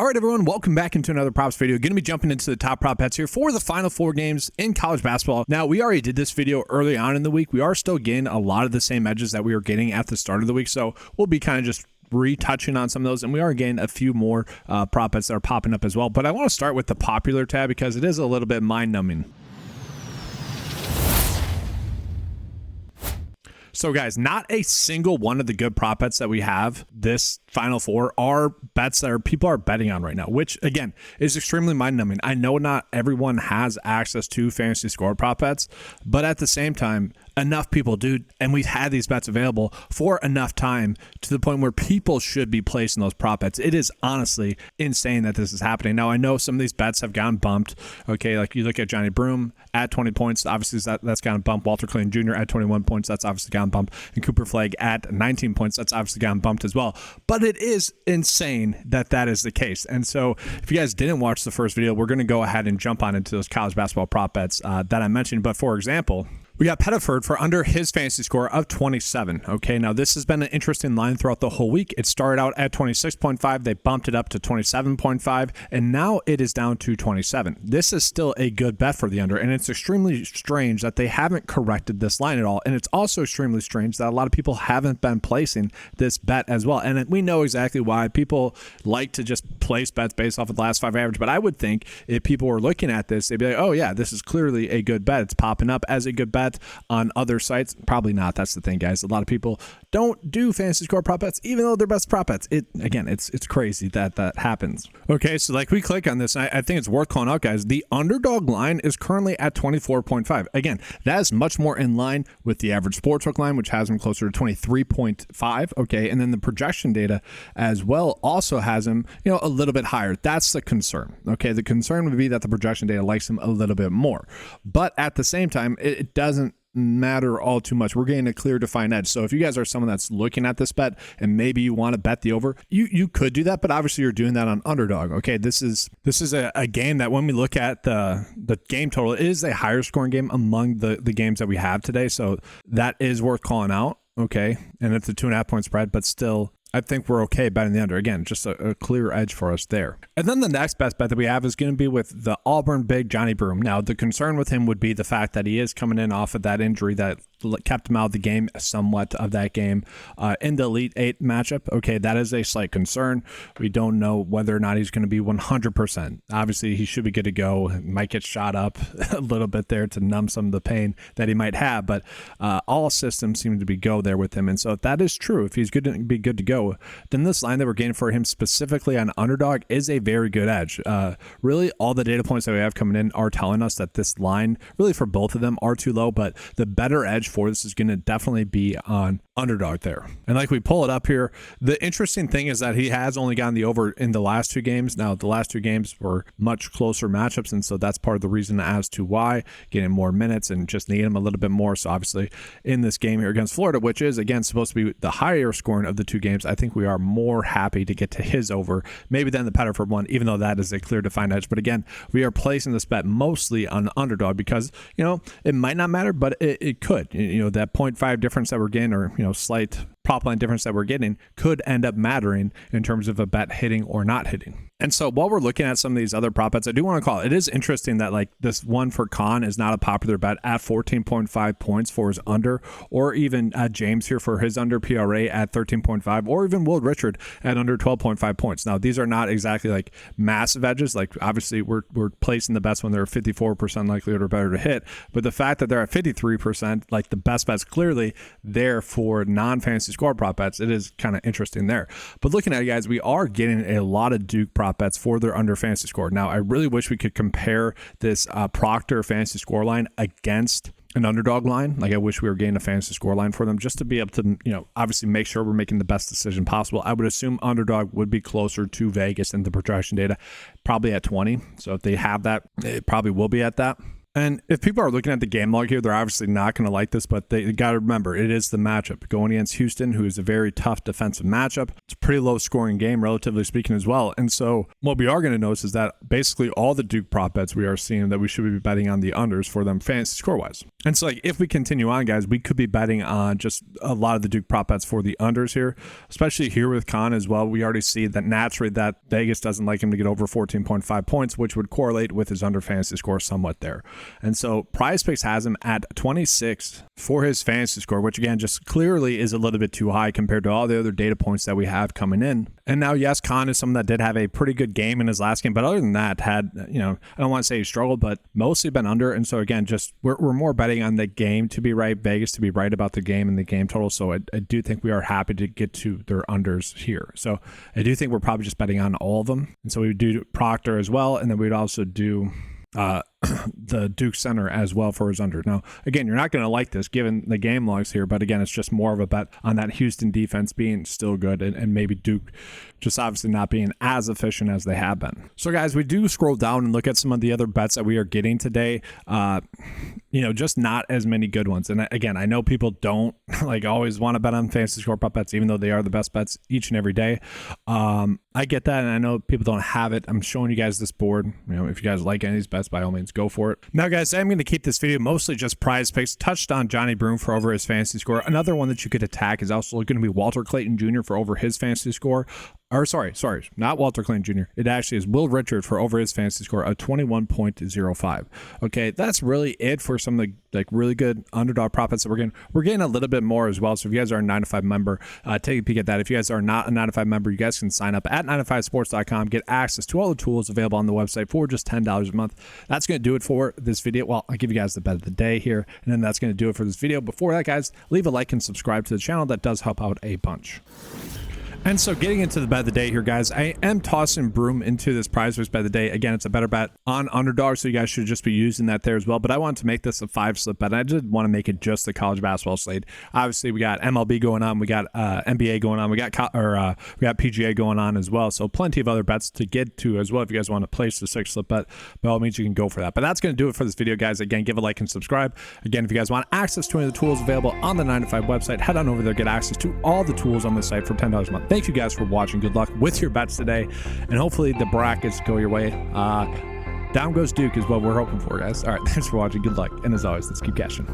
All right, everyone, welcome back into another props video. Going to be jumping into the top prop bets here for the final 4 games in college basketball. Now, we already did this video early on in the week. We are still getting a lot of the same edges that we were getting at the start of the week, so we'll be kind of just retouching on some of those, and we are getting a few more prop bets that are popping up as well. But I want to start with the popular tab because it is a little bit mind-numbing. So guys, not a single one of the good prop bets that we have this Final Four are bets that people are betting on right now, which again is extremely mind-numbing. I know not everyone has access to fantasy score prop bets, but at the same time, enough people do, and we've had these bets available for enough time to the point where people should be placing those prop bets. It is honestly insane that this is happening. Now, I know some of these bets have gotten bumped. Okay, like you look at Johni Broome at 20 points, obviously that's gotten bumped. Walter Clayton Jr. at 21 points, that's obviously gotten bumped. And Cooper Flagg at 19 points, that's obviously gotten bumped as well. But it is insane that that is the case. And so if you guys didn't watch the first video, we're going to go ahead and jump on into those college basketball prop bets that I mentioned. But for example, we got Pettiford for under his fantasy score of 27. Okay, now this has been an interesting line throughout the whole week. It started out at 26.5. They bumped it up to 27.5, and now it is down to 27. This is still a good bet for the under, and it's extremely strange that they haven't corrected this line at all. And it's also extremely strange that a lot of people haven't been placing this bet as well. And we know exactly why. People like to just place bets based off of the last 5 average, but I would think if people were looking at this, they'd be like, oh yeah, this is clearly a good bet. It's popping up as a good bet on other sites. Probably not. That's the thing, guys. A lot of people don't do fantasy score prop bets, even though they're best prop bets. It's crazy that happens. Okay, so like we click on this, and I think it's worth calling out, guys. The underdog line is currently at 24.5. Again, that is much more in line with the average sportsbook line, which has him closer to 23.5. Okay, and then the projection data as well also has him, a little bit higher. That's the concern. Okay, the concern would be that the projection data likes him a little bit more, but at the same time, it doesn't matter all too much. We're getting a clear defined edge. So if you guys are someone that's looking at this bet and maybe you want to bet the over, you could do that, but obviously you're doing that on underdog. Okay, this is a game that when we look at the game total, it is a higher scoring game among the games that we have today. So that is worth calling out. Okay, and it's a 2.5 point spread, but still I think we're okay betting the under. Again, just a clear edge for us there. And then the next best bet that we have is going to be with the Auburn big Johni Broome. Now, the concern with him would be the fact that he is coming in off of that injury that kept him out of the game, somewhat of that game in the Elite 8 matchup. Okay, that is a slight concern. We don't know whether or not he's going to be 100%. Obviously, he should be good to go. Might get shot up a little bit there to numb some of the pain that he might have, but all systems seem to be go there with him. And so if that is true, if he's good to go, then this line that we're getting for him specifically on underdog is a very good edge. Really, all the data points that we have coming in are telling us that this line, really for both of them, are too low, but the better edge for this is going to definitely be on underdog there. And like we pull it up here, the interesting thing is that he has only gotten the over in the last 2 games. Now, the last 2 games were much closer matchups, and so that's part of the reason as to why, getting more minutes and just need him a little bit more. So obviously in this game here against Florida, which is again supposed to be the higher scoring of the 2 games, I think we are more happy to get to his over maybe than the Pettiford one, even though that is a clear defined edge. But again, we are placing this bet mostly on underdog because it might not matter, but it could. That 0.5 difference that we're getting, or slight prop line difference that we're getting, could end up mattering in terms of a bet hitting or not hitting. And so while we're looking at some of these other prop bets, I do want to call it is interesting that like this one for Khan is not a popular bet at 14.5 points for his under, or even James here for his under PRA at 13.5, or even Will Richard at under 12.5 points. Now, these are not exactly like massive edges. Like obviously we're placing the bets when they're 54% likelihood or better to hit, but the fact that they're at 53%, like the best bets clearly there for non-fantasy score prop bets, it is kind of interesting there. But looking at it, guys, we are getting a lot of Duke prop bets for their under fantasy score. Now, I really wish we could compare this Proctor fantasy score line against an underdog line. Like I wish we were getting a fantasy score line for them just to be able to, obviously make sure we're making the best decision possible. I would assume underdog would be closer to Vegas than the projection data, probably at 20. So if they have that, it probably will be at that. And if people are looking at the game log here, they're obviously not going to like this, but they got to remember, it is the matchup. Going against Houston, who is a very tough defensive matchup. It's a pretty low scoring game, relatively speaking, as well. And so what we are going to notice is that basically all the Duke prop bets we are seeing that we should be betting on the unders for them fantasy score-wise. And so like if we continue on, guys, we could be betting on just a lot of the Duke prop bets for the unders here, especially here with Con as well. We already see that naturally that Vegas doesn't like him to get over 14.5 points, which would correlate with his under fantasy score somewhat there. And so PrizePicks has him at 26 for his fantasy score, which again, just clearly is a little bit too high compared to all the other data points that we have coming in. And now, yes, Con is someone that did have a pretty good game in his last game, but other than that, had, you know, I don't want to say he struggled, but mostly been under. And so again, just we're more betting on the game to be right, Vegas to be right about the game and the game total. So I do think we are happy to get to their unders here. So I do think we're probably just betting on all of them. And so we would do Proctor as well, and then we'd also do the Duke center as well for his under. Now, again, you're not going to like this given the game logs here, but again, it's just more of a bet on that Houston defense being still good and maybe Duke just obviously not being as efficient as they have been. So guys, we do scroll down and look at some of the other bets that we are getting today. You know, just not as many good ones. And again, I know people don't like always want to bet on fantasy score prop bets, even though they are the best bets each and every day. I get that, and I know people don't have it. I'm showing you guys this board. You know, if you guys like any of these bets, by all means, go for it. Now, guys, I'm going to keep this video mostly just PrizePicks. Touched on Johni Broome for over his fantasy score. Another one that you could attack is also going to be Walter Clayton Jr. for over his fantasy score. Or sorry, not Walter Clayton Jr. It actually is Will Richard for over his fantasy score of 21.05. Okay, that's really it for some of the like really good underdog prop bets that we're getting. We're getting a little bit more as well. So if you guys are a 9to5 member, take a peek at that. If you guys are not a 9to5 member, you guys can sign up at 9to5sports.com, get access to all the tools available on the website for just $10 a month. That's going to do it for this video. Well, I'll give you guys the bet of the day here, and then that's going to do it for this video. Before that, guys, leave a like and subscribe to the channel. That does help out a bunch. And so getting into the bet of the day here, guys, I am tossing Broome into this PrizePicks bet of the day. Again, it's a better bet on underdog, so you guys should just be using that there as well. But I wanted to make this a 5-slip bet. I did want to make it just the college basketball slate. Obviously, we got MLB going on, we got NBA going on, we got PGA going on as well. So plenty of other bets to get to as well. If you guys want to place the 6-slip bet, by all means, you can go for that. But that's going to do it for this video, guys. Again, give a like and subscribe. Again, if you guys want access to any of the tools available on the 9to5 website, head on over there, get access to all the tools on the site for $10 a month. Thank you guys for watching. Good luck with your bets today, and hopefully the brackets go your way. Down goes Duke is what we're hoping for, guys. All right, thanks for watching. Good luck, and as always, let's keep cashing.